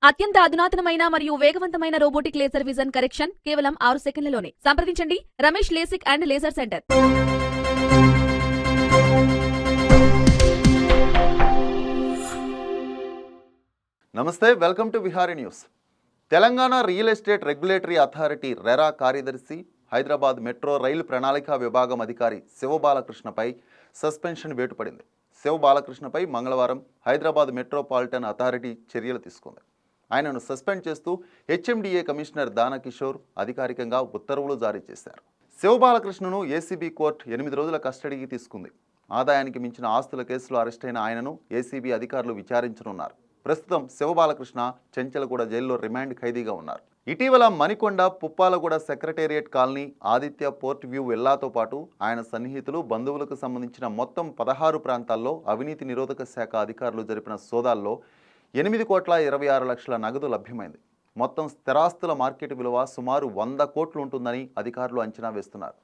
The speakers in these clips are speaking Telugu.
అత్యంత అధునాతనమైన మరియు వేగవంతమైన రోబోటిక్ లేజర్ విజన్ కరెక్షన్ కేవలం 6 సెకండ్లలోనే. సంప్రదించండి Ramesh lasik and laser center. నమస్తే, welcome to Vihari news. Telangana real estate regulatory authority RERA కార్యదర్శి, హైదరాబాద్ మెట్రో రైలు ప్రణాళికా విభాగం అధికారి శివబాలకృష్ణపై సస్పెన్షన్ వేటు పడింది. శివబాలకృష్ణపై మంగళవారం హైదరాబాద్ మెట్రోపాలిటన్ అథారిటీ చర్యలు తీసుకుంది. ఆయనను సస్పెండ్ చేస్తూ హెచ్ఎండిఏ కమిషనర్ దానకిషోర్ అధికారికంగా ఉత్తర్వులు జారీ చేశారు. శివబాలకృష్ణను ఏసీబీ కోర్టు 8 రోజుల కస్టడీకి తీసుకుంది. ఆదాయానికి మించిన ఆస్తుల కేసులో అరెస్టైన ఆయనను ఏసీబీ అధికారులు విచారించనున్నారు. ప్రస్తుతం శివబాలకృష్ణ చెంచలగూడ జైల్లో రిమాండ్ ఖైదీగా ఉన్నారు. ఇటీవల Manikonda, Puppalaguda secretariat colony, Aditya port view విల్లాతో పాటు ఆయన సన్నిహితులు, బంధువులకు సంబంధించిన మొత్తం 16 ప్రాంతాల్లో అవినీతి నిరోధక శాఖ అధికారులు జరిపిన సోదాల్లో 8,26,00,000 నగదు లభ్యమైంది. మొత్తం స్థిరాస్తుల మార్కెట్ విలువ సుమారు 100 కోట్లు ఉంటుందని అధికారులు అంచనా వేస్తున్నారు.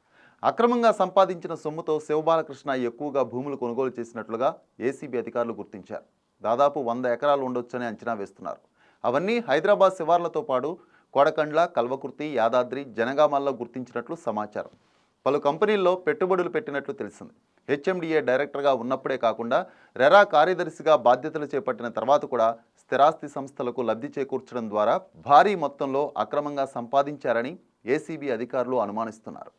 అక్రమంగా సంపాదించిన సొమ్ముతో శివబాలకృష్ణ ఎక్కువగా భూములు కొనుగోలు చేసినట్లుగా ఏసీబీ అధికారులు గుర్తించారు. దాదాపు 100 ఎకరాలు ఉండొచ్చని అంచనా వేస్తున్నారు. అవన్నీ హైదరాబాద్ శివార్లతో పాటు కొడకండ్ల, కల్వకుర్తి, యాదాద్రి, జనగామల్లో గుర్తించినట్లు సమాచారం. పలు కంపెనీల్లో పెట్టుబడులు పెట్టినట్లు తెలిసింది. హెచ్ఎండిఏ డైరెక్టర్గా ఉన్నప్పుడే కాకుండా రెరా కార్యదర్శిగా బాధ్యతలు చేపట్టిన తర్వాత కూడా స్థిరాస్తి సంస్థలకు లబ్ధి చేకూర్చడం ద్వారా భారీ మొత్తంలో అక్రమంగా సంపాదించారని ఏసీబీ అధికారులు అనుమానిస్తున్నారు.